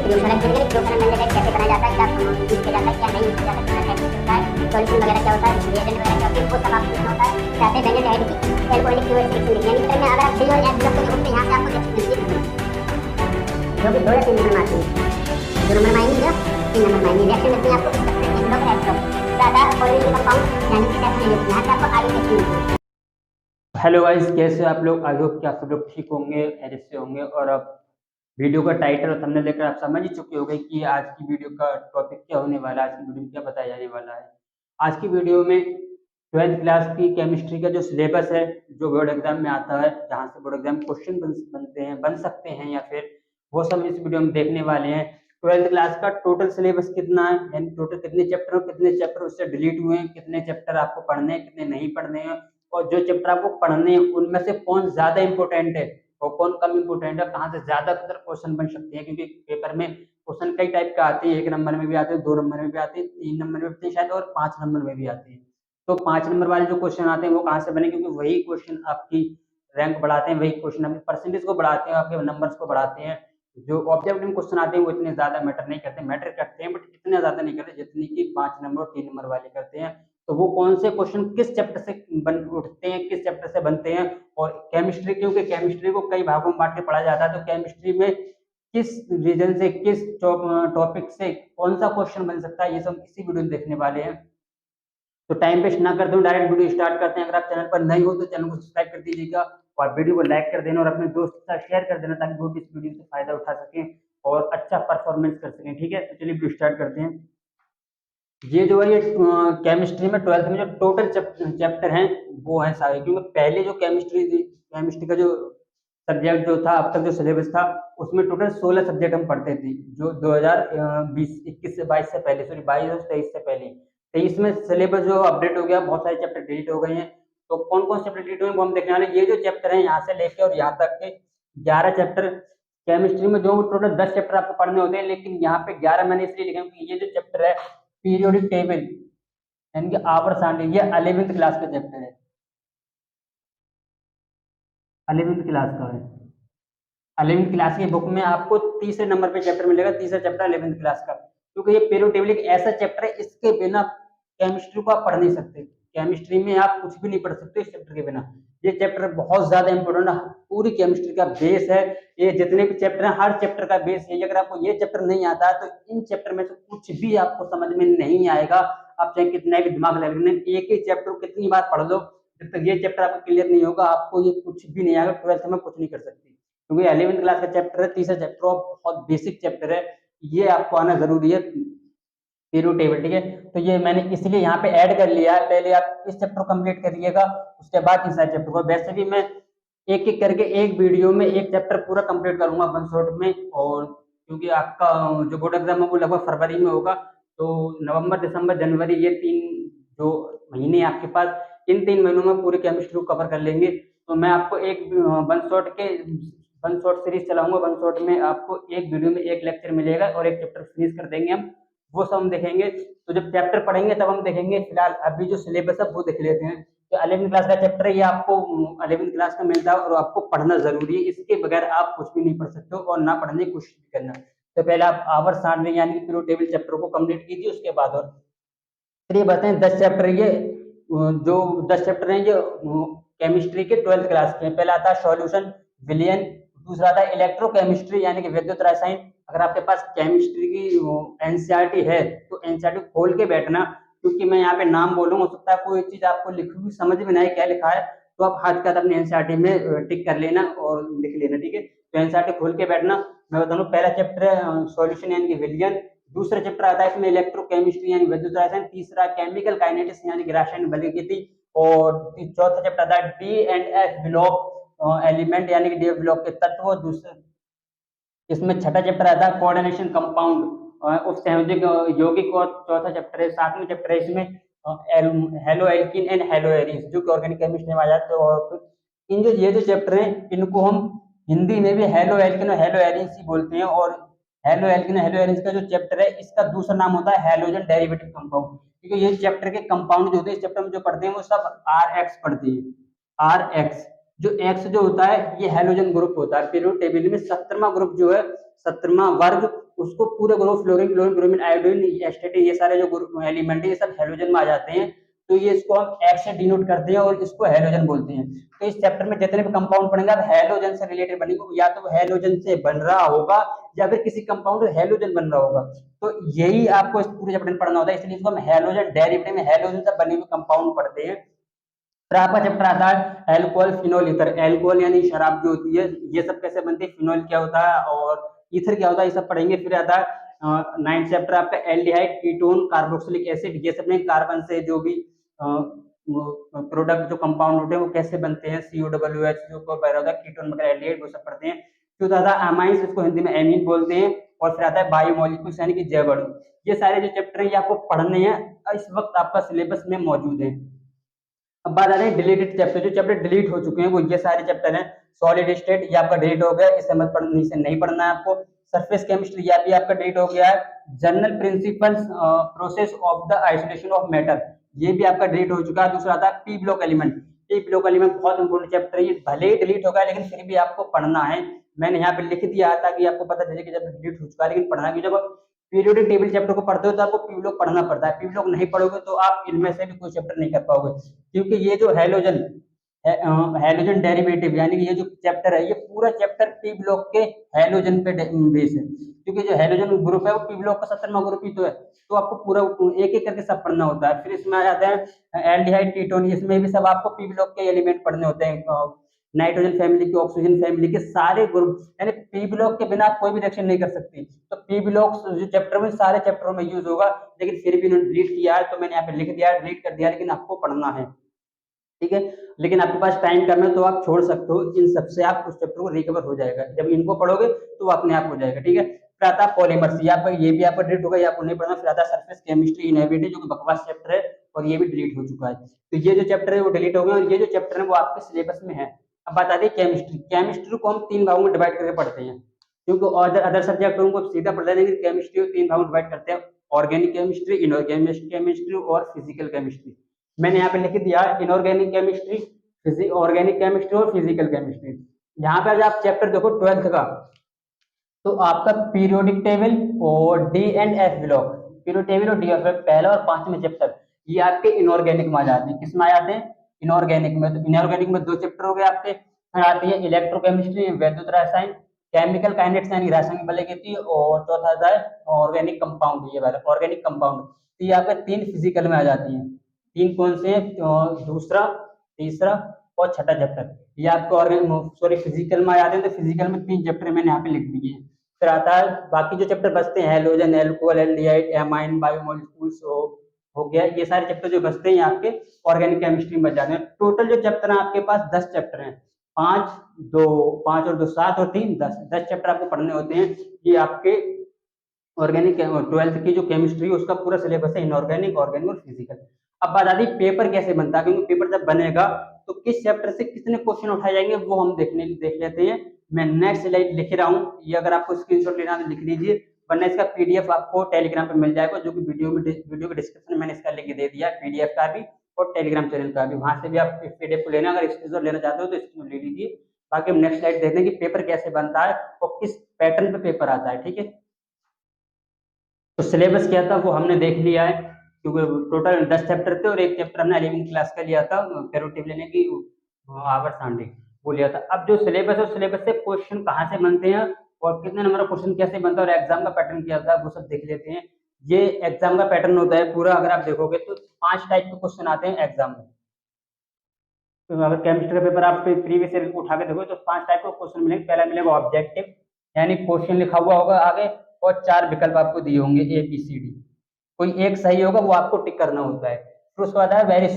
सरल तरीके से फ्लो मैंडेट कैसे बनाया जाता है, क्या यूज किया जाता है, क्या नहीं यूज किया जाता है, कितना टाइम होता है, सॉल्यूशन वगैरह क्या होता है, रिएजेंट वगैरह क्या होता है, वो सब आपको लिखना होता है। चाहते हैं बैंडेड हेड की एल्कोहलिक कीवर्ड लिखनी है, यानी कि अगर आप सही और एफ ब्लॉक को देखोगे यहाँ से आपको टिप्स मिलती है जो कि 2 या 3 नंबर में आती है। 2 नंबर में आएंगी या 3 नंबर में आएंगी। रिएक्शन मिलती है आपको किस तरह से, एन ब्लॉक एफ ब्लॉक। ज्यादा फॉलोइंग कंपाउंड यानी कि टेस्ट नहीं होती, यहाँ से आपको आगे टेस्ट मिलती है। हेलो गाइस, कैसे हो आप लोग। आई होप कि आप सब लोग ठीक होंगे, खैरियत से होंगे। और अब वीडियो का टाइटल और थंबनेल देखकर आप समझ ही चुके होंगे कि आज की वीडियो का टॉपिक क्या होने वाला है, आज की वीडियो में क्या बताया जाने वाला है। आज की वीडियो में 12th क्लास की केमिस्ट्री का जो सिलेबस है, जो बोर्ड एग्जाम में आता है, जहाँ से बोर्ड एग्जाम क्वेश्चन बन सकते हैं या फिर वो सब इस वीडियो में देखने वाले हैं। 12th क्लास का टोटल सिलेबस कितना है, यानी टोटल कितने चैप्टर उससे डिलीट हुए हैं, कितने चैप्टर आपको पढ़ने हैं, कितने नहीं पढ़ने हैं, और जो चैप्टर आपको पढ़ने हैं उनमें से कौन ज्यादा इंपॉर्टेंट है और कौन कम इंपॉर्टेंट है, कहाँ से ज्यादा क्वेश्चन बन सकते हैं। क्योंकि पेपर में क्वेश्चन कई टाइप का आते हैं, 1 नंबर में भी आते हैं, 2 नंबर में भी आते हैं, 3 नंबर में भी आते हैं शायद, और 5 नंबर में भी आते हैं। तो 5 नंबर वाले जो क्वेश्चन आते हैं वो कहाँ से बने, क्योंकि वही क्वेश्चन आपकी रैंक बढ़ाते हैं, वही क्वेश्चन आपकी परसेंटेज को बढ़ाते हैं, आपके नंबर्स को बढ़ाते हैं। जो ऑब्जेक्टिव क्वेश्चन आते हैं वो इतने ज्यादा मैटर करते हैं, बट इतने ज्यादा नहीं करते जितनी कि 5 नंबर और 3 नंबर वाले करते हैं। तो वो कौन से क्वेश्चन किस चैप्टर से बन उठते हैं, किस चैप्टर से बनते हैं। और केमिस्ट्री, क्योंकि केमिस्ट्री को कई भागों में बांट के पढ़ा जाता है, तो केमिस्ट्री में किस रीजन से, किस टॉपिक से कौन सा क्वेश्चन बन सकता है, ये सब इसी वीडियो में देखने वाले हैं। तो टाइम वेस्ट ना करते हुए डायरेक्ट वीडियो स्टार्ट करते हैं। अगर आप चैनल पर नए हो तो चैनल को सब्सक्राइब कर दीजिएगा और वीडियो को लाइक कर देना और अपने दोस्त के साथ शेयर कर देना, ताकि वो भी इस वीडियो से फायदा उठा सकें और अच्छा परफॉर्मेंस कर सकें। ठीक है, तो चलिए वीडियो स्टार्ट करते हैं। ये जो है, ये केमिस्ट्री में 12th में जो टोटल चैप्टर हैं वो है सारे, क्योंकि पहले जो केमिस्ट्री का जो सब्जेक्ट जो था, अब तक जो सिलेबस था, उसमें टोटल 16 सब्जेक्ट हम पढ़ते थे, जो 2021 से 22 से पहले, सॉरी 22 और 23 से पहले। 23 में सिलेबस जो अपडेट हो गया, बहुत सारे चैप्टर डिलीट हो गए हैं। तो कौन कौन से चैप्टर डिलीट हुए वो हम देखने वाले। ये जो चैप्टर है यहाँ से लेके और यहाँ तक के 11 चैप्टर, केमिस्ट्री में जो टोटल 10 चैप्टर आपको पढ़ने होते हैं, लेकिन यहाँ पे 11 मैंने इसलिए लिखे क्योंकि ये जो चैप्टर है पीरियोडिक टेबल यानी कि आवर्त सारणी, ये 11th क्लास का चैप्टर है, 11th क्लास का है। 11th क्लास की बुक में आपको तीसरे नंबर पे चैप्टर मिलेगा, तीसरा चैप्टर 11th क्लास का, क्योंकि ये पीरियोडिक टेबल एक ऐसा चैप्टर है, इसके बिना केमिस्ट्री को आप पढ़ नहीं सकते। केमिस्ट्री में आप कुछ भी नहीं पढ़ सकते इस चैप्टर के बिना। ये चैप्टर बहुत ज्यादा इंपॉर्टेंट है, पूरी केमिस्ट्री का बेस है। ये जितने भी चैप्टर हैं, हर चैप्टर का बेस है। अगर आपको ये चैप्टर नहीं आता है तो इन चैप्टर में से कुछ भी आपको समझ में नहीं आएगा। आप चाहे कितना भी दिमाग लगा लें, एक ही चैप्टर को कितनी बार पढ़ लो, जब तक ये चैप्टर आपको क्लियर नहीं होगा आपको ये कुछ भी नहीं आएगा। 12th में कुछ नहीं कर सकते, क्योंकि 11th क्लास का चैप्टर है, तीसरा चैप्टर बहुत बेसिक चैप्टर है, ये आपको आना जरूरी है, पीरियड टेबल। ठीक है, तो ये मैंने इसलिए यहाँ पे ऐड कर लिया है। पहले आप इस चैप्टर को कंप्लीट करिएगा, उसके बाद इन सारे चैप्टर को। वैसे भी मैं एक एक करके एक वीडियो में एक चैप्टर पूरा कंप्लीट करूंगा वन शॉट में। और क्योंकि आपका जो बोर्ड एग्जाम है वो लगभग फरवरी में होगा, तो नवंबर दिसंबर जनवरी ये 3 जो महीने आपके पास, इन 3 महीनों में पूरी केमिस्ट्री को कवर कर लेंगे। तो मैं आपको एक वन शॉट सीरीज चलाऊंगा। वन शॉट में आपको एक वीडियो में एक लेक्चर मिलेगा और एक चैप्टर फिनिश कर देंगे हम, वो सब हम देखेंगे। तो जब चैप्टर पढ़ेंगे तब हम देखेंगे, फिलहाल अभी जो सिलेबस है वो देख लेते हैं। तो 11th क्लास का चैप्टर है, ये आपको 11th क्लास का मिलता है और आपको पढ़ना जरूरी है। इसके बगैर आप कुछ भी नहीं पढ़ सकते हो और ना पढ़ने की कोशिश भी करना। तो पहले आप आवर्त सारणी यानी कि पीरियड टेबल चैप्टर को कंप्लीट कीजिए, उसके बाद और फिर ये बताएं 10 चैप्टर, ये जो 10 चैप्टर हैं ये केमिस्ट्री के 12th क्लास के हैं। पहला आता है सॉल्यूशन, विलियन। दूसरा आता है इलेक्ट्रोकेमिस्ट्री यानी कि विद्युत रसायन। अगर आपके पास केमिस्ट्री की एनसीईआरटी है तो एनसीईआरटी खोल के बैठना, क्योंकि मैं यहाँ पे नाम बोलूंगा, हो सकता है कोई चीज आपको लिखी हुई समझ में नहीं क्या लिखा है, तो आप हाथ का अपने एनसीईआरटी में टिक कर लेना और लिख लेना। ठीक है, तो एनसीईआरटी खोल के बैठना। मैं बता दूं, पहला चैप्टर है सॉल्यूशन यानी कि विलियन। दूसरा चैप्टर आता है इसमें इलेक्ट्रोकेमिस्ट्री यानी विद्युत रसायन। तीसरा केमिकल काइनेटिक्स यानी कि रासायनिक भौतिकी। और चौथा चैप्टर आता है D and F block element यानी कि डी एफ ब्लॉक के तत्व। दूसरा इसमें छठा चैप्टर आता है कोऑर्डिनेशन कंपाउंड उप संयोजक यौगिक। और चौथा चैप्टर है, सातवें चैप्टर है इसमें haloalkane and haloarenes, जो कि ऑर्गेनिक केमिस्ट्री में आ जाते हैं। और इन जो ये जो चैप्टर हैं इनको हम हिंदी में भी हेलो एल्किन और हेलो एरिस ही बोलते हैं। और हेलो एल्किन और हेलो एरिस का जो चैप्टर है इसका दूसरा नाम होता है हेलोजन डेरिवेटिव कंपाउंड, क्योंकि ये चैप्टर के कंपाउंड जो होते हैं इस चैप्टर में जो पढ़ते हैं वो सब आर एक्स पढ़ते हैं। आर एक्स, जो एक्स जो होता है ये हेलोजन ग्रुप होता है। पीरियोडिक टेबल में 17वां ग्रुप जो है, 17वां वर्ग, उसको पूरे group fluorine, chlorine, bromine, iodine, एस्टेटिन, ये सारे जो ग्रुप एलिमेंट है ये सब हैलोजन में आ जाते हैं। तो ये इसको हम X से डिनोट करते हैं और इसको हैलोजन बोलते हैं। तो इस चैप्टर में जितने भी कंपाउंड पढ़ेंगे आप हैलोजन से रिलेटेड बनेंगे, या तो हैलोजन से बन रहा होगा या फिर किसी कंपाउंड से हैलोजन बन रहा होगा। तो यही आपको इस पूरे चैप्टर में पढ़ना होता है, इसलिए इसको हम हैलोजन डेरिवेटिव में हैलोजन से बने हुए कंपाउंड पढ़ते हैं। फिर आपका चैप्टर आता है एल्कोहल, फिनोल, ईथर। एल्कोहल यानी शराब जो होती है, ये सब कैसे बनती है, फिनोल क्या होता है और ईथर क्या होता है, ये सब पढ़ेंगे। फिर आता है 9th चैप्टर आपका एल्डिहाइड, कीटोन, कार्बोक्सिलिक एसिड, ये सब में कार्बन से जो भी प्रोडक्ट जो कंपाउंड होते हैं वो कैसे बनते हैं, COOH जो वगैरह होता है, कीटोन वगैरह, एल्डिहाइड, वो सब पढ़ते हैं। फिर आता है अमाइंस, इसको हिंदी में एमीन बोलते हैं। और फिर आता है बायोमोलिक्यूल्स यानी कि जैव अणु। ये सारे जो चैप्टर हैं ये आपको पढ़ने हैं, इस वक्त आपका सिलेबस में मौजूद है। अब बात आ रही है डिलीटेड चैप्टर, जो चैप्टर डिलीट हो चुके हैं वो ये सारे चैप्टर हैं। सॉलिड स्टेट ये आपका डिलीट हो गया, इसे मत पढ़ना, इसे नहीं पढ़ना है आपको। सरफेस केमिस्ट्री ये भी आपका डिलीट हो गया है। General principles process of the isolation of matter, ये भी आपका डिलीट हो चुका है। दूसरा आता है P block element. P block element बहुत इंपॉर्टेंट चैप्टर है, ये भले ही डिलीट होगा लेकिन फिर भी आपको पढ़ना है। मैंने यहाँ पे लिख दिया था कि आपको पता चले कि जब डिलीट हो चुका है लेकिन पढ़ना, जब पीरियोडिक टेबल चैप्टर को पढ़ते हो तो आपको पी ब्लॉक पढ़ना पड़ता है। पी ब्लॉक नहीं पढ़ोगे तो आप इनमें से भी कोई चैप्टर नहीं कर पाओगे, क्योंकि ये जो हैलोजन डेरिवेटिव यानी कि ये जो चैप्टर है ये पूरा चैप्टर पी ब्लॉक के हैलोजन पे बेस है, क्योंकि जो हैलोजन ग्रुप है वो पी ब्लॉक का 17वां ग्रुप ही तो है। तो आपको पूरा एक एक करके सब पढ़ना होता है। फिर इसमें आ जाते हैं एल्डिहाइड, कीटोन, इसमें भी सब आपको पी ब्लॉक के एलिमेंट पढ़ने होते हैं। नाइट्रोजन फैमिली के, ऑक्सीजन फैमिली के सारे ग्रुप, यानी पी ब्लॉक के बिना आप कोई भी रिएक्शन नहीं कर सकती। तो पी ब्लॉक जो चैप्टर में सारे चैप्टरों में यूज होगा, लेकिन फिर भी इन्होंने डिलीट किया है तो मैंने यहाँ पे लिख दिया, डिलीट कर दिया, लेकिन आपको पढ़ना है, ठीक है। लेकिन आपके पास टाइम कम है तो आप छोड़ सकते हो, इन सबसे आप उस चैप्टर को रिकवर हो जाएगा। जब इनको पढ़ोगे तो वो अपने आप हो जाएगा, ठीक है। फिर आता है पॉलीमर्स, ये भी आपका डिलीट होगा, ये आपको नहीं पढ़ना। फिर आता है सरफेस केमिस्ट्री इनएबिलिटी, जो कि बकवास चैप्टर है और ये भी डिलीट हो चुका है। तो ये जो चैप्टर है वो डिलीट हो गए और ये जो चैप्टर है वो आपके सिलेबस में है। अब बात आती है केमिस्ट्री। केमिस्ट्री को हम 3 भागों में डिवाइड करके पढ़ते हैं, क्योंकि अदर सब्जेक्टों को सीधा पढ़ते हैं, लेकिन केमिस्ट्री को 3 भागों में डिवाइड करते हैं। ऑर्गेनिक केमिस्ट्री, इनऑर्गेनिक केमिस्ट्री और फिजिकल केमिस्ट्री। मैंने यहाँ पे लिख दिया इनऑर्गेनिक केमिस्ट्री, ऑर्गेनिक केमिस्ट्री और फिजिकल केमिस्ट्री। यहाँ पे आप चैप्टर देखो 12th का, तो आपका पीरियोडिक टेबल और D and F block, periodic table और डी एफ, पहला और 5वां चैप्टर ये आपके इनऑर्गेनिक में आ जाते हैं। किसमें आ जाते हैं? इनऑर्गेनिक में। तो इनऑर्गेनिक में 2 चैप्टर हो गए आपके। फिर आती है इलेक्ट्रोकेमिस्ट्री, वैद्युत रसायन, केमिकल काइनेटिक्स यानी रासायनिक बलगति, और चौथा आता है ऑर्गेनिक कंपाउंड, ये वाला ऑर्गेनिक कंपाउंड। तो ये आपके 3 फिजिकल में आ जाती हैं। 3 कौन से हैं? दूसरा, तीसरा और छठा चैप्टर, ये आपको फिजिकल में आ जाते हैं। तो फिजिकल में 3 चैप्टर मैंने यहाँ पे लिख दिए हैं। फिर आता है बाकी जो चैप्टर बचते हैं, halogen, alcohol, aldehyde, amine, biomolecules हो गया, ये सारे चैप्टर जो बचते हैं आपके ऑर्गेनिक केमिस्ट्री में बच जाते हैं। टोटल जो चैप्टर है आपके पास 10 चैप्टर हैं, 5 और 2 7 और 3 10 चैप्टर आपको पढ़ने होते हैं। ये आपके ऑर्गेनिक 12th की जो केमिस्ट्री उसका पूरा सिलेबस है, इनऑर्गेनिक, ऑर्गेनिक और फिजिकल। अब बात आती है पेपर कैसे बनता है, क्योंकि पेपर जब बनेगा तो किस चैप्टर से कितने क्वेश्चन उठाए जाएंगे वो हम देख लेते हैं। मैं नेक्स्ट स्लाइड लिख रहा हूँ, ये अगर आपको स्क्रीनशॉट लेना है तो लिख लीजिए, वरना इसका पीडीएफ आपको टेलीग्राम पे मिल जाएगा, जो कि वीडियो के डिस्क्रिप्शन में मैंने इसका लिंक दे दिया, पीडीएफ का भी और टेलीग्राम चैनल का भी। वहां से भी आप पीडीएफ को लेना, अगर स्क्रीनशॉट लेना चाहते हो तो स्क्रीनशॉट ले लीजिए। बाकी हम नेक्स्ट स्लाइड देखते हैं कि पेपर कैसे बनता है और किस पैटर्न पे पेपर आता है, ठीक है। तो सिलेबस क्या था वो हमने देख लिया है, क्योंकि टोटल 10 चैप्टर थे और एक चैप्टर हमने 11वीं क्लास का लिया था, पेरोटिव लेने की आवर सांडे वो लिया था। अब जो सिलेबस है, सिलेबस से क्वेश्चन कहाँ से बनते हैं और कितने नंबर का क्वेश्चन कैसे बनता है और एग्जाम का पैटर्न क्या होता है वो सब देख लेते हैं। ये एग्जाम का पैटर्न होता है पूरा, अगर आप देखोगे तो 5 टाइप के क्वेश्चन आते हैं एग्जाम में। तो अगर केमिस्ट्री का पेपर आप प्रीवियस ईयर उठा के देखो तो 5 टाइप के क्वेश्चन मिलेंगे। पहला मिलेगा ऑब्जेक्टिव, यानी क्वेश्चन लिखा हुआ होगा आगे और 4 विकल्प आपको दिए होंगे ABCD, कोई एक सही होगा वो आपको टिक करना होता है। फिर उसके बाद है वेरी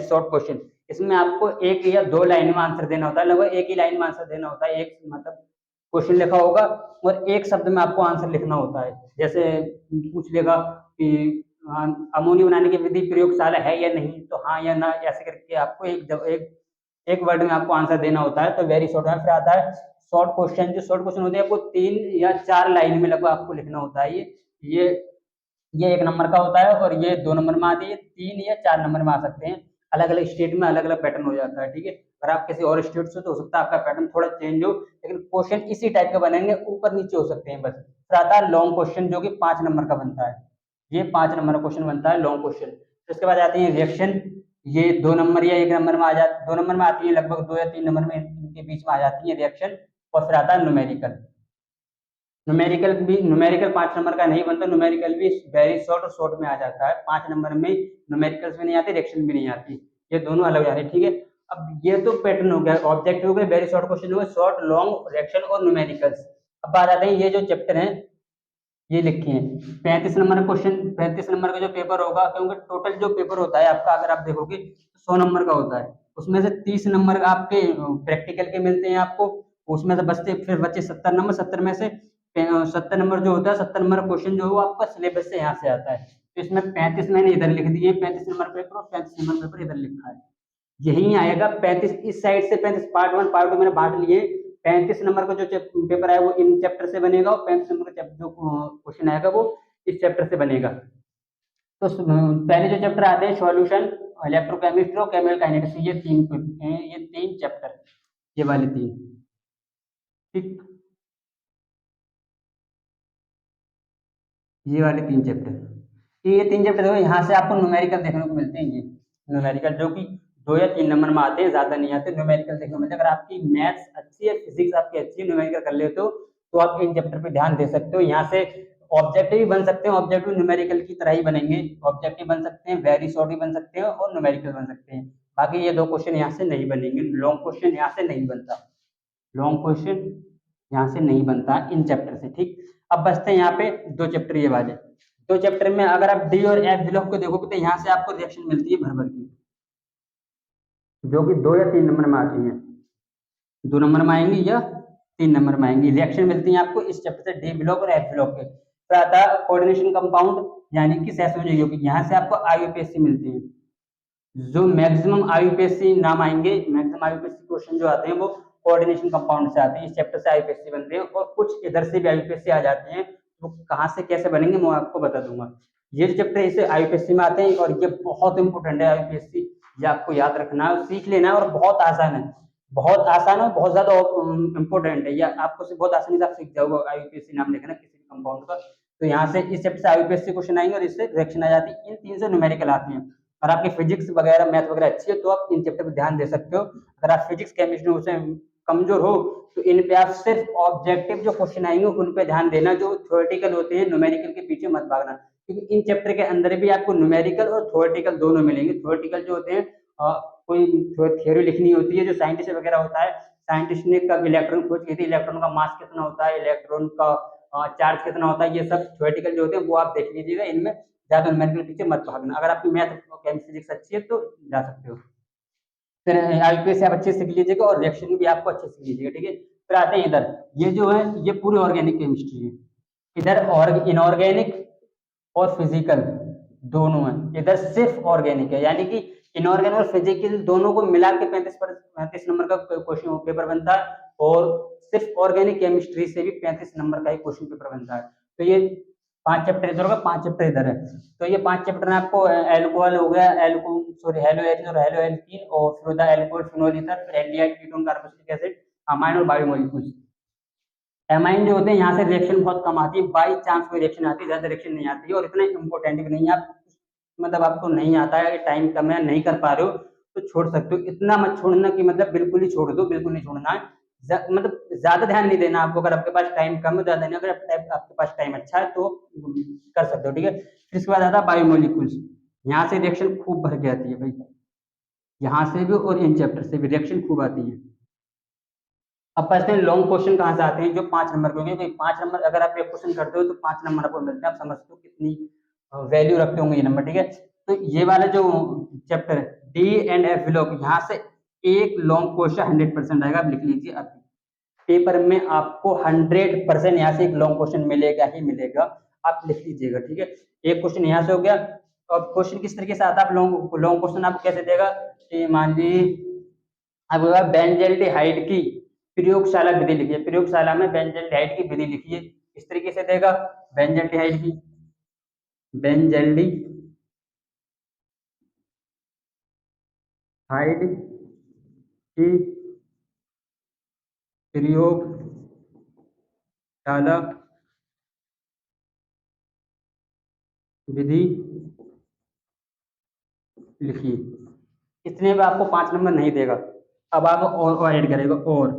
शॉर्ट क्वेश्चन, इसमें आपको 1 या 2 लाइन में आंसर देना होता है, लगभग 1 ही लाइन में आंसर देना होता है। एक मतलब क्वेश्चन लिखा होगा और 1 शब्द में आपको आंसर लिखना होता है। जैसे पूछ लेगा कि अमोनिया बनाने की विधि प्रयोगशाला है या नहीं, तो हाँ या ना, ऐसे करके आपको एक वर्ड में आपको आंसर देना होता है। तो वेरी शॉर्ट है। फिर आता है शॉर्ट क्वेश्चन, जो शॉर्ट क्वेश्चन होते हैं आपको 3 या 4 लाइन में लगभग आपको लिखना होता है। ये 1 नंबर का होता है और ये 2 नंबर में आती है, 3 या 4 नंबर में आ सकते हैं। अलग अलग स्टेट में अलग अलग पैटर्न हो जाता है, ठीक है। अगर आप किसी और स्टेट से तो हो सकता है आपका पैटर्न थोड़ा चेंज हो, लेकिन क्वेश्चन इसी टाइप के बनेंगे, ऊपर नीचे हो सकते हैं बस। फिर आता है लॉन्ग क्वेश्चन जो कि 5 नंबर का बनता है, ये 5 नंबर का क्वेश्चन बनता है लॉन्ग क्वेश्चन। फिर उसके बाद आते हैं रिएक्शन, ये 2 नंबर या 1 नंबर में आ जाती, 2 नंबर में आती है, लगभग 2 या 3 नंबर में इनके बीच में आ जाती है रिएक्शन। और फिर आता है न्यूमेरिकल। न्यूमेरिकल 5 नंबर का नहीं बनता, न्यूमेरिकल भी वेरी शॉर्ट और शॉर्ट में आ जाता है। 5 नंबर में न्यूमेरिकल्स भी नहीं आती, रिएक्शन भी नहीं आती, ये दोनों अलग आ रही है, ठीक है। अब ये तो पैटर्न हो गया, ऑब्जेक्टिव हो गए, वेरी शॉर्ट क्वेश्चन हो गए, शॉर्ट लॉन्ग रिएक्शन और न्यूमेरिकल्स। अब बात आते हैं ये जो चैप्टर है ये लिखे हैं 35 नंबर क्वेश्चन। 35 नंबर का जो पेपर होगा, क्योंकि टोटल जो पेपर होता है आपका अगर आप देखोगे तो 100 नंबर का होता है, उसमें से 30 नंबर आपके प्रैक्टिकल के मिलते हैं आपको, उसमें से बचते फिर बचे 70 नंबर। 70 में से 70 नंबर जो होता है, 70 नंबर क्वेश्चन जो है वो आपका सिलेबस से यहाँ से आता है। तो इसमें 35 मैंने इधर लिख दिए, 35 नंबर पेपर और 35 नंबर पेपर इधर लिखा है, यही आएगा 35 इस साइड से। 35 पार्ट 1 पार्ट 2 मैंने बांट लिए। 35 नंबर का जो पेपर है वो इन चैप्टर से बनेगा, और 35 नंबर का जो क्वेश्चन आएगा वो इस चैप्टर से बनेगा। तो पहले जो चैप्टर आते हैं सॉल्यूशन, इलेक्ट्रोकेमिस्ट्री और केमिकल काइनेटिक्स, ये तीन चैप्टर, ये वाले तीन, ठीक, ये वाले तीन चैप्टर, ये 3 चैप्टर देखो, यहाँ से आपको न्यूमेरिकल देखने को मिलते हैं। ये न्यूमेरिकल जो कि 2 या 3 नंबर में आते हैं, ज्यादा नहीं आते, न्यूमेरिकल देखने को मिलते हैं। अगर आपकी मैथ्स अच्छी है, फिजिक्स आपकी अच्छी है, न्यूमेरिकल कर लेते हो तो आप इन चैप्टर पे ध्यान दे सकते हो। यहाँ से ऑब्जेक्टिव भी बन सकते हैं, ऑब्जेक्टिव न्यूमेरिकल की तरह ही बनेंगे, ऑब्जेक्टिव बन सकते हैं, वेरी शॉर्ट भी बन सकते हैं और न्यूमेरिकल बन सकते हैं। बाकी ये 2 क्वेश्चन यहाँ से नहीं बनेंगे, लॉन्ग क्वेश्चन यहाँ से नहीं बनता, लॉन्ग क्वेश्चन यहाँ से नहीं बनता इन चैप्टर से, ठीक। अब बचते हैं यहाँ पे 2 चैप्टर, ये वाले 2 चैप्टर में अगर आप डी और एफ ब्लॉक को देखोगे तो यहाँ से आपको रिएक्शन मिलती है भर भर की, जो कि 2 या 3 नंबर में आती है, 2 नंबर में आएंगी या 3 नंबर में आएंगी, रिएक्शन मिलती है आपको इस चैप्टर से, डी ब्लॉक और एफ ब्लॉक के। फिर आता है कोऑर्डिनेशन कंपाउंड, यानी कि सेसोजोगी, यहाँ से आपको आईयूपीएससी मिलती है, जो मैक्सिमम आईयूपीएससी नाम आएंगे, मैक्सिमम आईयूपीएससी क्वेश्चन जो आते हैं वो कोऑर्डिनेशन कंपाउंड से आते हैं, इस चैप्टर से आईयूपीएससी बनते हैं, और कुछ इधर से भी आईयूपीएससी आ जाते हैं, वो कहाँ से कैसे बनेंगे मैं आपको बता दूंगा। ये जो चैप्टर इसे आईयूपीएससी में आते हैं, और ये बहुत इंपॉर्टेंट है आईयूपीएससी, ये आपको याद रखना है, सीख लेना है, और बहुत आसान है, बहुत आसान है, बहुत ज्यादा इंपॉर्टेंट है, ये आपको से बहुत आसानी से आप सीख जाओगे आईयूपीएससी नाम लिखना किसी भी कंपाउंड का। तो यहाँ से इस चैप्टर से आईयूपीएससी क्वेश्चन आएंगे और इससे रिएक्शन आ जाती है, इन 3 से न्यूमेरिकल आती है। और आपकी फिजिक्स वगैरह मैथ वगैरह अच्छी है तो आप इन चैप्टर पर ध्यान दे सकते हो। अगर आप फिजिक्स केमिस्ट्री से कमजोर हो तो इन पे आप सिर्फ ऑब्जेक्टिव जो क्वेश्चन आएंगे उन पे ध्यान देना, जो थ्योरेटिकल होते हैं, न्यूमेरिकल के पीछे मत भागना, क्योंकि इन चैप्टर के अंदर भी आपको न्यूमेरिकल और थ्योरेटिकल दोनों मिलेंगे। थ्योरेटिकल जो होते हैं कोई थ्योरी लिखनी होती है, जो साइंटिस्ट वगैरह होता है, साइंटिस्ट ने कब इलेक्ट्रॉन खोज की थी, इलेक्ट्रॉन का मास कितना होता है, इलेक्ट्रॉन का चार्ज कितना होता है, ये सब थ्योरेटिकल जो होते हैं वो आप देख लीजिएगा, इनमें ज्यादा न्यूमेरिकल पीछे मत भागना। अगर आपकी मैथ केमिस्ट्री फिजिक्स अच्छी है तो जा सकते हो। फिर आईपीएस से आप अच्छे से सीख लीजिएगा और रिएक्शन भी आपको अच्छे से सीख लीजिएगा, ठीक है। फिर आते हैं इधर, ये जो है ये पूरी ऑर्गेनिक केमिस्ट्री है, इधर और इनऑर्गेनिक और फिजिकल दोनों है, इधर सिर्फ ऑर्गेनिक है, यानी कि इनऑर्गेनिक और फिजिकल दोनों को मिला के 35 नंबर का क्वेश्चन पेपर बनता है, और सिर्फ ऑर्गेनिक केमिस्ट्री से भी 35 नंबर का ही क्वेश्चन पेपर बनता है। तो ये 5 चैप्टर इधर होगा, 5 चैप्टर इधर है। तो ये 5 चैप्टर में आपको एल्कोहल हो गया, हेलो एरिन और हेलो एल्कीन, और फिर होता है एल्कोहल, फिनोल ईथर, फिर aldehyde, ketone, carboxylic acid, amine और बायोमोलिक्यूल्स। एमाइन जो होते हैं यहाँ से रिएक्शन बहुत कम आती है, बाई चांस कोई रिएक्शन आती है, ज्यादा रिएक्शन नहीं आती है, और इतना इंपॉर्टेंट भी नहीं है। आप मतलब आपको नहीं आता है, टाइम कम है, नहीं कर पा रहे हो तो छोड़ सकते हो, इतना मत छोड़ना कि मतलब बिल्कुल ही छोड़ दो, बिल्कुल नहीं छोड़ना है। मतलब ज्यादा ध्यान नहीं देना आपको, अगर आपके पास टाइम कम है, ज्यादा नहीं, अगर आपके पास टाइम अच्छा है तो कर सकते हो, ठीक है। फिर इसके बाद आता है बायोमोलिक्यूल्स, यहाँ से रिएक्शन खूब भर के आती है भाई, यहाँ से भी और इन चैप्टर से भी रिएक्शन खूब आती है। अब पढ़ते हैं लॉन्ग क्वेश्चन कहाँ से आते हैं, जो 5 नंबर के होंगे, क्योंकि 5 नंबर अगर आप एक क्वेश्चन करते हो तो 5 नंबर आपको मिलते हैं, आप समझते हो कितनी वैल्यू रखते होंगे ये नंबर, ठीक है। तो ये वाला जो चैप्टर है डी एंड एफ ब्लॉक, यहाँ से एक लॉन्ग क्वेश्चन 100% आएगा, आप लिख लीजिए अभी पेपर में आपको 100% यहाँ से एक लॉन्ग क्वेश्चन मिलेगा ही मिलेगा, आप लिख लीजिएगा, ठीक है। एक क्वेश्चन यहाँ से हो गया। और क्वेश्चन किस तरीके से आता है, लॉन्ग क्वेश्चन आपको कैसे देगा, मान लीजिए अब बेंजल्डिहाइड की प्रयोगशाला विधि लिखिए, प्रयोगशाला में बेंजल्डिहाइड की विधि लिखिए, इस तरीके से देगा, बेंजल्डिहाइड की, बेंजल्डी हाइड की प्रयोगशाला विधि लिखिए। इतने में आपको 5 नंबर नहीं देगा। अब आप और ऐड करेगा, और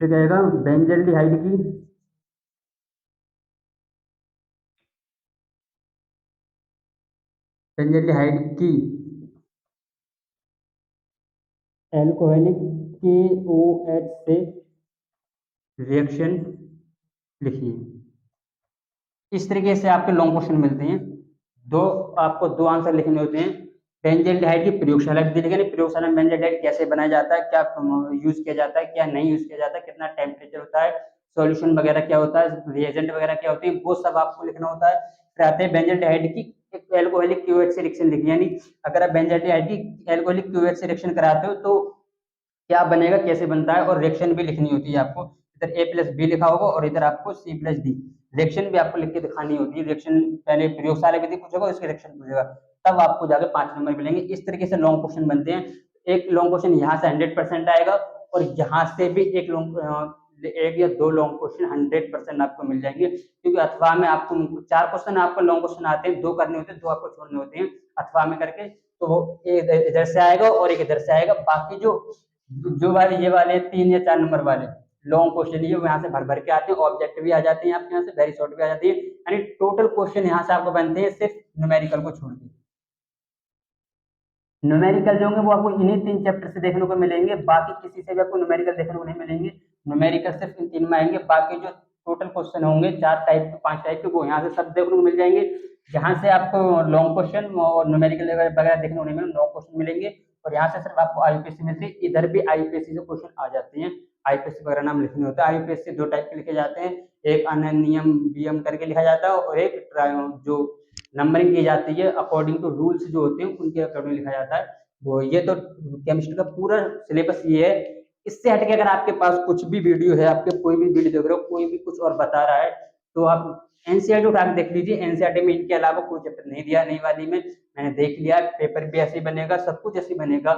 फिर कहेगा बेंजल्डिहाइड की एल्कोहलिक KOH से रिएक्शन लिखिए। इस तरीके से आपके लॉन्ग क्वेश्चन मिलते हैं। आपको दो आंसर लिखने होते हैं। बेंजल्डिहाइड की प्रयोगशाला विधि लिखनी, प्रयोगशाला में बेंजल्डिहाइड कैसे बनाया जाता है, क्या यूज किया जाता है, क्या नहीं यूज किया जाता है, कितना टेम्परेचर होता है, सॉल्यूशन वगैरह क्या होता है, रिएजेंट वगैरह क्या होते हैं, वो सब आपको लिखना होता है। फिर आते हैं बेंजल्डिहाइड की एल्कोहलिक क्यूएच से रिएक्शन लिखनी, यानी अगर आप बेंजल्डिहाइड की एल्कोहलिक क्यूएच से रिएक्शन कराते हो तो क्या बनेगा, कैसे बनता है, और रिएक्शन भी लिखनी होती है आपको। इधर A+B लिखा होगा और इधर आपको C+D रिएक्शन भी आपको लिख के दिखानी होती है। रिएक्शन पहले प्रयोगशाला विधि पूछेगा, उसके रिएक्शन पूछेगा, तब आपको जाके 5 नंबर मिलेंगे। इस तरीके से लॉन्ग क्वेश्चन बनते हैं। एक लॉन्ग क्वेश्चन यहाँ से 100% आएगा और यहाँ से भी एक या दो लॉन्ग क्वेश्चन 100% आपको मिल जाएंगे, क्योंकि अथवा में आपको 4 क्वेश्चन आपको लॉन्ग क्वेश्चन आते हैं, 2 करने होते हैं, 2 आपको छोड़ने होते हैं अथवा में करके। तो वो एक इधर से आएगा और एक इधर से आएगा। बाकी जो जो वाले ये वाले 3 या 4 नंबर वाले लॉन्ग क्वेश्चन ये यहाँ से भर भर के आते हैं, ऑब्जेक्ट भी आ जाते हैं आपके यहाँ से, वेरी शॉर्ट भी आ जाती है, यानी टोटल क्वेश्चन यहाँ से आपको बनते हैं सिर्फ न्यूमेरिकल को छोड़ के। न्यूमेरिकल जो होंगे वो आपको इन्हीं 3 चैप्टर से देखने को मिलेंगे, बाकी किसी से भी आपको न्यूमेरिकल देखने को नहीं मिलेंगे। न्यूमेरिकल सिर्फ इन 3 में आएंगे, बाकी जो टोटल क्वेश्चन होंगे 4 टाइप के 5 टाइप के, वो यहाँ से सब देखने को मिल जाएंगे। यहाँ से आपको लॉन्ग क्वेश्चन और न्यूमेरिकल वगैरह देखने को नहीं मिलेंगे, लॉन्ग क्वेश्चन मिलेंगे। और यहाँ से सिर्फ आपको आईयूपीएससी मिलती है, इधर भी आईयूपीएससी से क्वेश्चन आ जाते हैं। आईपीएससी वगैरह नाम लिखने होता है। आईयूपीएससी 2 टाइप के लिखे जाते हैं, एक अनियम बीएम करके लिखा जाता है और एक जो नंबरिंग की जाती है अकॉर्डिंग टू रूल्स जो होते हैं उनके अकॉर्डिंग लिखा जाता है वो। ये तो केमिस्ट्री का पूरा सिलेबस ये है। इससे हटके अगर आपके पास कुछ भी वीडियो है, आपके कोई भी वीडियो देख रहे हो, कोई भी कुछ और बता रहा है, तो आप एनसीईआरटी उठा के देख लीजिए। एनसीईआरटी में इनके अलावा कोई चैप्टर नहीं दिया नई वाली में, मैंने देख लिया। पेपर भी ऐसे ही बनेगा, सब कुछ ऐसे ही बनेगा।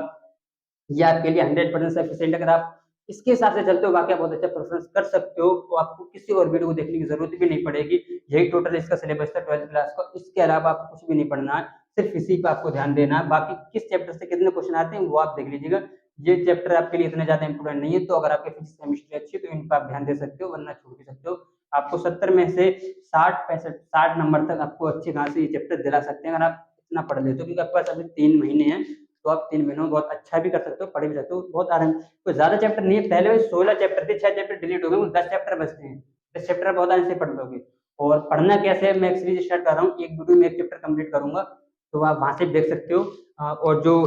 ये आपके लिए 100% सफिशिएंट। अगर आप इसके हिसाब से चलते हो, बाकी आप बहुत अच्छा परफॉर्मेंस कर सकते हो, तो आपको किसी और वीडियो को देखने की जरूरत भी नहीं पड़ेगी। यही टोटल इसका सिलेबस था 12th क्लास का। इसके अलावा आपको कुछ भी नहीं पढ़ना है, सिर्फ इसी पे आपको ध्यान देना है। बाकी किस चैप्टर से कितने क्वेश्चन आते हैं वो आप देख लीजिएगा। ये चैप्टर आपके लिए इतने ज्यादा इंपोर्टेंट नहीं है, तो अगर आपकी फिजिक्स केमिस्ट्री अच्छी है तो इन पर आप ध्यान दे सकते हो, वरना छोड़ भी सकते हो। आपको 70 में से 60 नंबर तक आपको अच्छे खासे ये चैप्टर दिला सकते हैं, अगर आप इतना पढ़ लेते हो। क्योंकि आपके पास अभी 3 महीने हैं, तो आप 3 महीनों में बहुत अच्छा भी कर सकते हो, पढ़ भी सकते हो, बहुत आराम। कोई ज्यादा चैप्टर नहीं है, पहले 16 चैप्टर थे, 6 चैप्टर डिलीट हो गए, 10 चैप्टर बचते हैं। 10 चैप्टर बहुत आराम से पढ़ लोगे। और पढ़ना कैसे है, मैं एक सीरीज स्टार्ट कर रहा हूँ, एक वीडियो में एक चैप्टर कंप्लीट करूंगा, तो आप वहां से देख सकते हो। और जो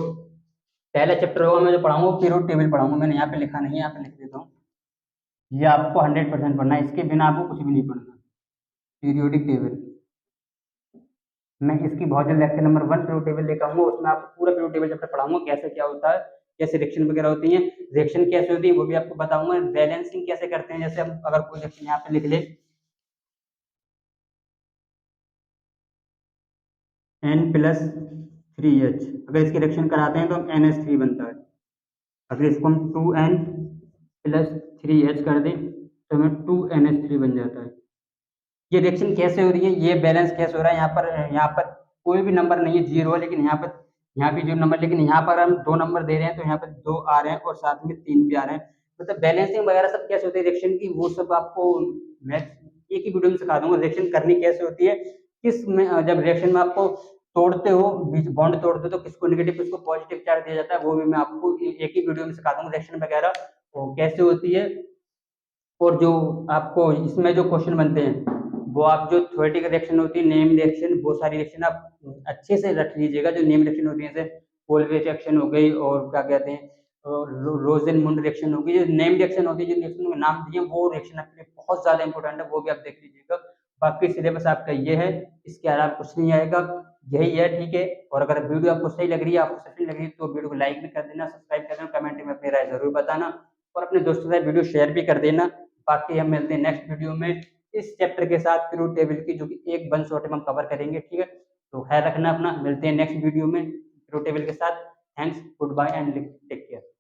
पहला चैप्टर होगा मैं जो पढ़ाऊंगा वो पीरियड टेबल पढ़ाऊंगा। मैंने यहाँ पे लिखा नहीं है, यहाँ पे लिख देता हूँ। ये आपको 100% पढ़ना है, इसके बिना आपको कुछ भी नहीं पढ़ना। पीरियोडिक टेबल मैं इसकी बहुत जल्द लेक्चर नंबर 1 पीरियड टेबल लेकर आऊंगा, उसमें आपको पूरा पीरियड टेबल चैप्टर पढ़ाऊंगा, कैसे क्या होता है, कैसे रिएक्शन वगैरह होती है, रिएक्शन कैसे होती है वो भी आपको बताऊंगा, बैलेंसिंग कैसे करते हैं। जैसे हम अगर कोई रिएक्शन यहाँ पे लिख ले N+3H, अगर इसकी रिएक्शन कराते हैं तो हम NH3 बनता है। अगर इसको हम 2N+3H कर दें तो हमें 2NH3 बन जाता है। ये रिएक्शन कैसे हो रही है, ये बैलेंस कैसे हो रहा है। यहाँ पर कोई भी नंबर नहीं है, 0 है, लेकिन यहाँ भी 0 नंबर, लेकिन यहाँ पर हम 2 नंबर दे रहे हैं, तो यहाँ पर 2 आ रहे हैं और साथ में 3 भी आ रहे हैं। मतलब बैलेंसिंग वगैरह सब कैसे होती है रिएक्शन की, वो सब आपको मैं एक ही वीडियो में सिखा दूंगा। रिएक्शन करनी कैसे होती है, किस में जब रिएक्शन में आपको तोड़ते हो, बीच बॉन्ड तोड़ते हो, तो किसको नेगेटिव किसको पॉजिटिव चार्ज दिया जाता है, वो भी मैं आपको एक ही वीडियो में सिखा दूंगा। रिएक्शन वगैरह वो कैसे होती है। और जो आपको इसमें जो क्वेश्चन बनते हैं, वो आप जो थ्योरेटिकल रिएक्शन होती है, नेम रिएक्शन, वो सारी रिएक्शन आप अच्छे से रख लीजिएगा। जो नेम रिएक्शन होती है जैसे कोलवे रिएक्शन हो गई, और क्या कहते हैं रोजेनमुंड रिएक्शन हो गई। जो नेम रिएक्शन होती है, जिन रिएक्शन के नाम दिए, वो रिएक्शन आपके लिए बहुत ज्यादा इंपॉर्टेंट है, वो भी आप देख लीजिएगा। बाकी सिलेबस आपका ये है, इसके अलावा कुछ नहीं आएगा, यही है, ठीक है। और अगर वीडियो आपको सही लग रही है, आपको सही लग रही है, तो वीडियो को लाइक भी कर देना, सब्सक्राइब कर देना, कमेंट में अपनी राय जरूर बताना, और अपने दोस्तों के साथ वीडियो शेयर भी कर देना। बाकी हम मिलते हैं नेक्स्ट वीडियो में इस चैप्टर के साथ, पीरियड टेबल की, जो कि एक वन शॉट में हम कवर करेंगे, ठीक है। तो ख्याल रखना अपना, मिलते हैं नेक्स्ट वीडियो में। पीरियड टेबल के साथ। Thanks, good bye and take care.